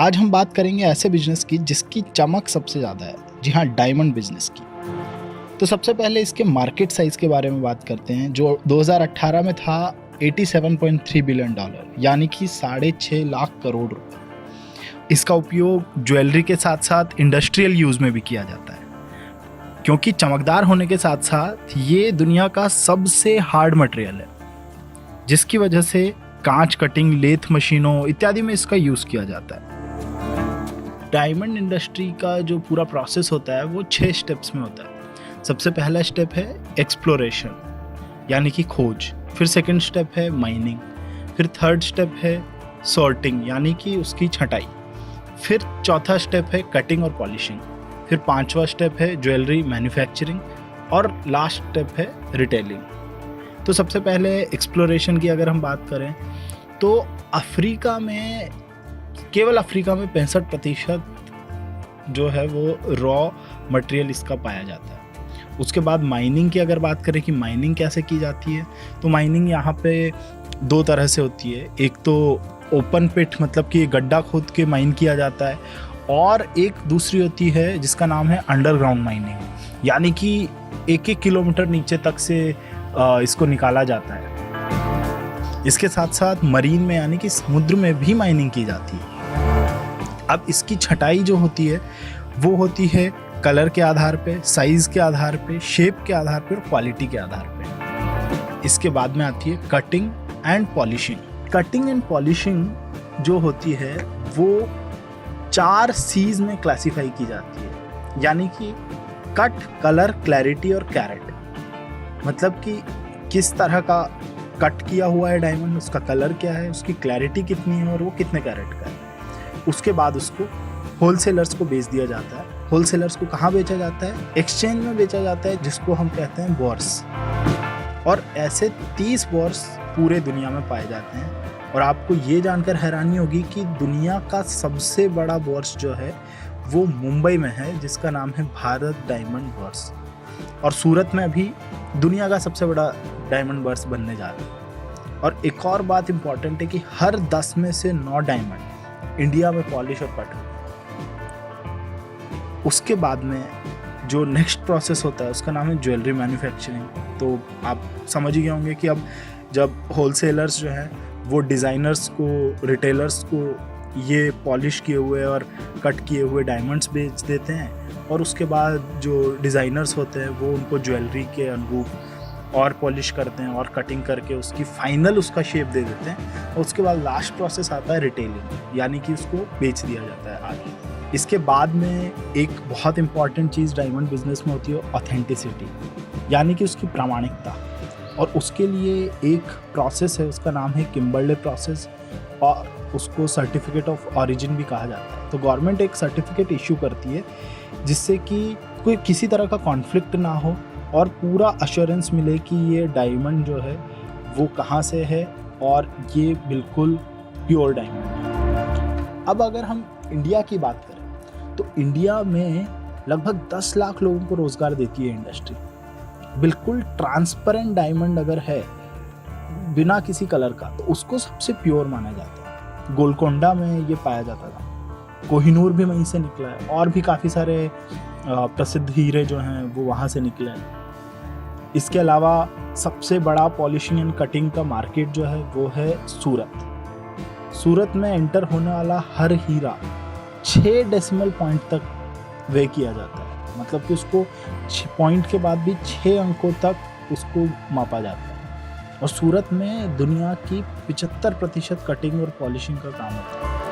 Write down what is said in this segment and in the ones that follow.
आज हम बात करेंगे ऐसे बिजनेस की जिसकी चमक सबसे ज़्यादा है। जी हाँ, डायमंड बिजनेस की। तो सबसे पहले इसके मार्केट साइज़ के बारे में बात करते हैं, जो 2018 में था $87.3 बिलियन, यानी कि 6.5 लाख करोड़ रुपए। इसका उपयोग ज्वेलरी के साथ साथ इंडस्ट्रियल यूज़ में भी किया जाता है, क्योंकि चमकदार होने के साथ साथ ये दुनिया का सबसे हार्ड मटेरियल है, जिसकी वजह से कांच कटिंग, लेथ मशीनों इत्यादि में इसका यूज़ किया जाता है। डायमंड इंडस्ट्री का जो पूरा प्रोसेस होता है वो 6 स्टेप्स में होता है। सबसे पहला स्टेप है एक्सप्लोरेशन, यानी कि खोज। फिर सेकंड स्टेप है माइनिंग। फिर थर्ड स्टेप है सॉर्टिंग, यानी कि उसकी छटाई। फिर चौथा स्टेप है कटिंग और पॉलिशिंग। फिर पांचवा स्टेप है ज्वेलरी मैन्युफैक्चरिंग और लास्ट स्टेप है रिटेलिंग। तो सबसे पहले एक्सप्लोरेशन की अगर हम बात करें तो केवल अफ्रीका में 65% जो है वो रॉ मटेरियल इसका पाया जाता है। उसके बाद माइनिंग की अगर बात करें कि माइनिंग कैसे की जाती है, तो माइनिंग यहाँ पे 2 तरह से होती है। एक तो ओपन पिट, मतलब कि गड्ढा खोद के माइन किया जाता है, और एक दूसरी होती है जिसका नाम है अंडरग्राउंड माइनिंग, यानी कि 1-1 किलोमीटर नीचे तक से इसको निकाला जाता है। इसके साथ साथ मरीन में, यानी कि समुद्र में भी माइनिंग की जाती है। अब इसकी छटाई जो होती है वो होती है कलर के आधार पे, साइज के आधार पे, शेप के आधार पे और क्वालिटी के आधार पे। इसके बाद में आती है cutting and polishing. Cutting and polishing जो होती है वो 4 C's में क्लासिफाई की जाती है, यानी कि कट, कलर, क्लैरिटी और कैरेट। मतलब कि किस तरह का कट किया हुआ है डायमंड, उसका कलर क्या है, उसकी क्लैरिटी कितनी है और वो कितने कैरेट का है। उसके बाद उसको होलसेलर्स को बेच दिया जाता है। होलसेलर्स को कहाँ बेचा जाता है? एक्सचेंज में बेचा जाता है, जिसको हम कहते हैं बोर्स। और ऐसे 30 बोर्स पूरे दुनिया में पाए जाते हैं। और आपको ये जानकर हैरानी होगी कि दुनिया का सबसे बड़ा बोर्स जो है वो मुंबई में है, जिसका नाम है भारत डायमंड बोर्स। और सूरत में अभी दुनिया का सबसे बड़ा डायमंड बोर्स बनने जा रहा है। और एक और बात इम्पॉर्टेंट है कि हर 10 में से 9 डायमंड इंडिया में पॉलिश और कट होते हैं। उसके बाद में जो नेक्स्ट प्रोसेस होता है उसका नाम है ज्वेलरी मैन्युफैक्चरिंग। तो आप समझ ही गए होंगे कि अब जब होलसेलर्स जो हैं वो डिज़ाइनर्स को, रिटेलर्स को ये पॉलिश किए हुए और कट किए हुए डायमंड्स बेच देते हैं, और उसके बाद जो डिज़ाइनर्स होते हैं वो उनको ज्वेलरी के अनुरूप और पॉलिश करते हैं और कटिंग करके उसकी फाइनल उसका शेप दे देते हैं। और उसके बाद लास्ट प्रोसेस आता है रिटेलिंग, यानी कि उसको बेच दिया जाता है आगे। इसके बाद में एक बहुत इंपॉर्टेंट चीज़ डायमंड बिजनेस में होती है ऑथेंटिसिटी, यानी कि उसकी प्रामाणिकता। और उसके लिए एक प्रोसेस है, उसका नाम है किम्बरले प्रोसेस, और उसको सर्टिफिकेट ऑफ ऑरिजिन भी कहा जाता है। तो गवर्नमेंट एक सर्टिफिकेट इशू करती है जिससे कि कोई किसी तरह का कॉन्फ्लिक्ट ना हो और पूरा अश्योरेंस मिले कि ये डायमंड जो है वो कहाँ से है और ये बिल्कुल प्योर डायमंड है। अब अगर हम इंडिया की बात करें तो इंडिया में लगभग 10 लाख लोगों को रोज़गार देती है इंडस्ट्री। बिल्कुल ट्रांसपेरेंट डायमंड अगर है बिना किसी कलर का, तो उसको सबसे प्योर माना जाता है। गोलकोंडा में ये पाया जाता था, कोहिनूर भी वहीं से निकला है, और भी काफ़ी सारे प्रसिद्ध हीरे जो हैं वो वहाँ से निकले हैं। इसके अलावा सबसे बड़ा पॉलिशिंग एंड कटिंग का मार्केट जो है वो है सूरत। सूरत में एंटर होने वाला हर हीरा 6 डेसिमल पॉइंट तक वे किया जाता है, मतलब कि उसको पॉइंट के बाद भी 6 अंकों तक उसको मापा जाता है। और सूरत में दुनिया की 75% कटिंग और पॉलिशिंग का काम होता है।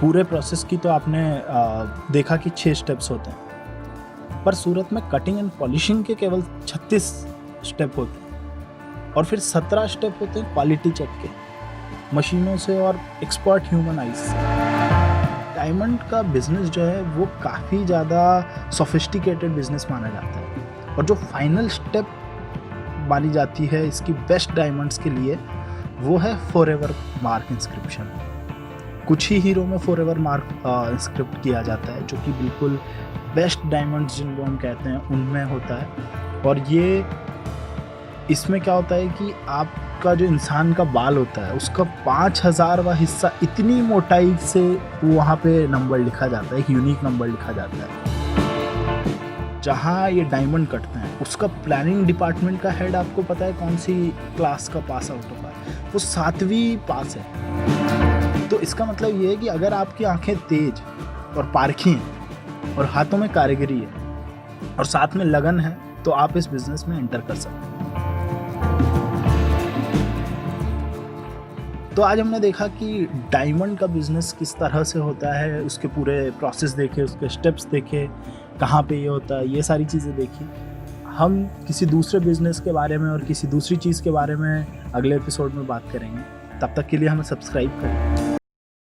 पूरे प्रोसेस की तो आपने देखा कि 6 स्टेप्स होते हैं, पर सूरत में कटिंग एंड पॉलिशिंग के केवल 36 स्टेप होते हैं। और फिर 17 स्टेप होते हैं क्वालिटी चेक के, मशीनों से और एक्सपर्ट ह्यूमन आइज से। डायमंड का बिजनेस जो है वो काफ़ी ज़्यादा सोफिस्टिकेटेड बिजनेस माना जाता है। और जो फाइनल स्टेप मानी जाती है इसकी बेस्ट डायमंड्स के लिए वो है फॉरएवर मार्क इंस्क्रिप्शन। कुछ ही हीरो में फॉरएवर मार्क इंस्क्रिप्ट किया जाता है, जो कि बिल्कुल बेस्ट डायमंड्स जिनको हम कहते हैं उनमें होता है। और ये इसमें क्या होता है कि आप का जो इंसान का बाल होता है उसका 5000वां हिस्सा इतनी मोटाई से वहाँ पे नंबर लिखा जाता है, एक यूनिक नंबर लिखा जाता है। जहाँ ये डायमंड कटते हैं उसका प्लानिंग डिपार्टमेंट का हेड आपको पता है कौन सी क्लास का पास आउट होगा? वो 7वीं पास है। तो इसका मतलब ये है कि अगर आपकी आंखें तेज और पारखी हैं और हाथों में कारीगरी है और साथ में लगन है तो आप इस बिजनेस में एंटर कर सकते हैं। तो आज हमने देखा कि डायमंड का बिजनेस किस तरह से होता है, उसके पूरे प्रोसेस देखे, उसके स्टेप्स देखे, कहाँ पे ये होता है, ये सारी चीज़ें देखी। हम किसी दूसरे बिजनेस के बारे में और किसी दूसरी चीज़ के बारे में अगले एपिसोड में बात करेंगे। तब तक के लिए हमें सब्सक्राइब करें।